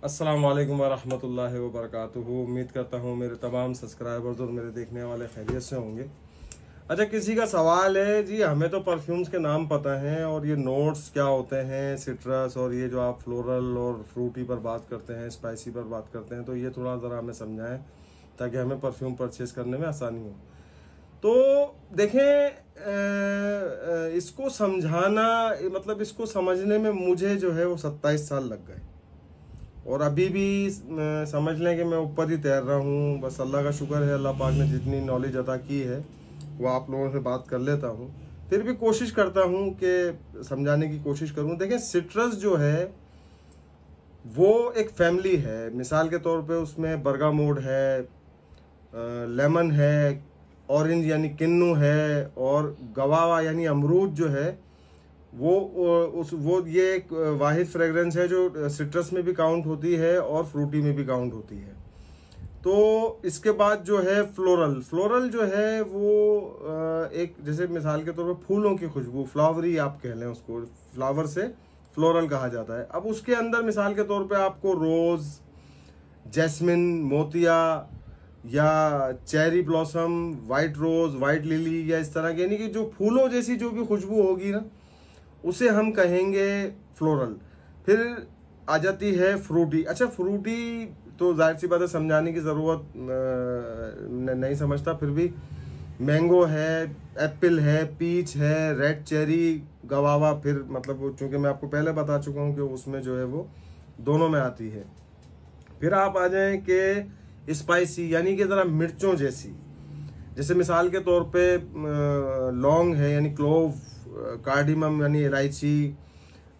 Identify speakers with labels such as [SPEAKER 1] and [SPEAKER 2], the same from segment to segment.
[SPEAKER 1] अस्सलाम वालेकुम वरहमतुल्लाहि वबरकातुहू। उम्मीद करता हूँ मेरे तमाम सब्सक्राइबर्स और मेरे देखने वाले खैरियत से होंगे। अच्छा, किसी का सवाल है जी, हमें तो परफ्यूम्स के नाम पता हैं और ये नोट्स क्या होते हैं, सिट्रस और ये जो आप फ्लोरल और फ्रूटी पर बात करते हैं, स्पाइसी पर बात करते हैं, तो ये थोड़ा ज़रा हमें समझाएं ताकि हमें परफ्यूम परचेज करने में आसानी हो। तो देखें, इसको समझाना मतलब इसको समझने में मुझे जो है वो 27 साल लग गए और अभी भी समझ लें कि मैं ऊपर ही तैर रहा हूँ। बस अल्लाह का शुक्र है, अल्लाह पाक ने जितनी नॉलेज अता की है वो आप लोगों से बात कर लेता हूँ। फिर भी कोशिश करता हूँ कि समझाने की कोशिश करूँ। देखें, सिट्रस जो है वो एक फैमिली है। मिसाल के तौर पे उसमें बर्गामोड है, लेमन है, ऑरेंज यानी किन्नू है और गवावा यानी अमरूद जो है वो ये एक वाहिद फ्रेगरेंस है जो सिट्रस में भी काउंट होती है और फ्रूटी में भी काउंट होती है। तो इसके बाद जो है फ्लोरल, फ्लोरल जो है वो एक जैसे मिसाल के तौर पर फूलों की खुशबू, फ्लावरी आप कह लें उसको, फ्लावर से फ्लोरल कहा जाता है। अब उसके अंदर मिसाल के तौर पे आपको रोज, जैस्मिन, मोतिया या चेरी ब्लॉसम, वाइट रोज, वाइट लिली या इस तरह के यानी कि जो फूलों जैसी जो भी खुशबू होगी ना उसे हम कहेंगे फ्लोरल। फिर आ जाती है फ्रूटी। अच्छा, फ्रूटी तो जाहिर सी बात है, समझाने की ज़रूरत नहीं समझता, फिर भी मैंगो है, एप्पल है, पीच है, रेड चेरी, गवावा, फिर मतलब चूंकि मैं आपको पहले बता चुका हूँ कि उसमें जो है वो दोनों में आती है। फिर आप आ जाएं कि स्पाइसी यानी कि ज़रा मिर्चों जैसी, जैसे मिसाल के तौर पे लौंग है यानी क्लोव, कार्डिमम यानी इलायची,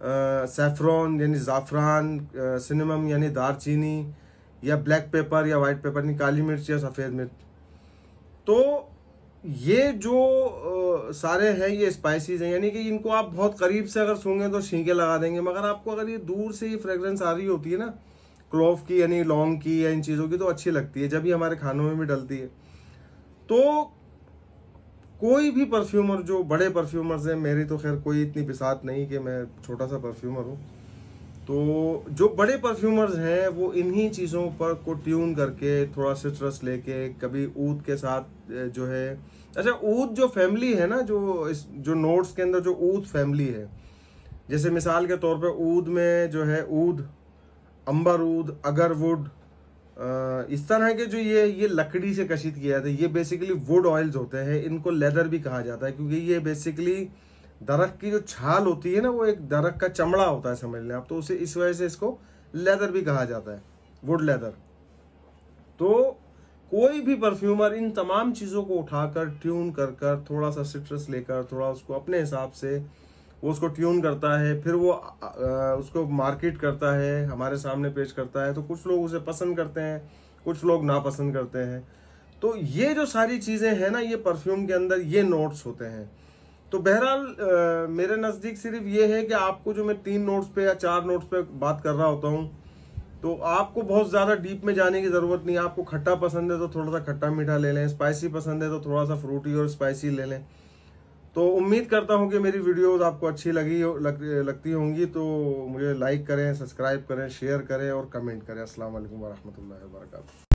[SPEAKER 1] सैफरॉन यानी ज़ाफ़रान, सिनेमम यानी दारचीनी, या ब्लैक पेपर या वाइट पेपर यानी काली मिर्च या सफ़ेद मिर्च। तो ये जो सारे हैं ये स्पाइसीज हैं, यानी कि इनको आप बहुत करीब से अगर सूंघें तो छींके लगा देंगे, मगर आपको अगर ये दूर से ही फ्रेग्रेंस आ रही होती है ना क्लोव की यानी लौंग की या इन चीज़ों की, तो अच्छी लगती है, जब भी हमारे खानों में भी डलती है। तो कोई भी परफ्यूमर, जो बड़े परफ्यूमर्स हैं, मेरी तो खैर कोई इतनी बिसात नहीं कि मैं छोटा सा परफ्यूमर हूँ, तो जो बड़े परफ्यूमर्स हैं वो इन्हीं चीज़ों पर को ट्यून करके थोड़ा सिट्रस लेके, कभी ऊद के साथ जो है। अच्छा, ऊद जो फैमिली है ना, जो नोट्स के अंदर जो ऊद फैमिली है, जैसे मिसाल के तौर पे ऊद में जो है ऊद, अंबर ऊद, अगरवुड, इस तरह के जो ये लकड़ी से कशित किया जाता है, ये बेसिकली वुड ऑयल्स होते हैं। इनको लेदर भी कहा जाता है क्योंकि ये बेसिकली दरख्त की जो छाल होती है ना, वो एक दरख्त का चमड़ा होता है, समझ लें आप, तो उसे इस वजह से इसको लेदर भी कहा जाता है, वुड लेदर। तो कोई भी परफ्यूमर इन तमाम चीज़ों को उठाकर ट्यून कर कर, थोड़ा सा सिट्रस लेकर, थोड़ा उसको अपने हिसाब से वो उसको ट्यून करता है, फिर वो उसको मार्केट करता है, हमारे सामने पेश करता है। तो कुछ लोग उसे पसंद करते हैं, कुछ लोग नापसंद करते हैं। तो ये जो सारी चीज़ें हैं ना, ये परफ्यूम के अंदर ये नोट्स होते हैं। तो बहरहाल मेरे नज़दीक सिर्फ ये है कि आपको जो मैं 3 नोट्स पे या 4 नोट्स पे बात कर रहा होता हूँ, तो आपको बहुत ज़्यादा डीप में जाने की ज़रूरत नहीं है। आपको खट्टा पसंद है तो थोड़ा सा खट्टा मीठा ले लें, स्पाइसी पसंद है तो थोड़ा सा फ्रूटी और स्पाइसी ले लें। तो उम्मीद करता हूँ कि मेरी वीडियोस आपको अच्छी लगती होंगी। तो मुझे लाइक करें, सब्सक्राइब करें, शेयर करें और कमेंट करें। अस्सलाम वालेकुम वरहमतुल्लाहि वबरकातुहू।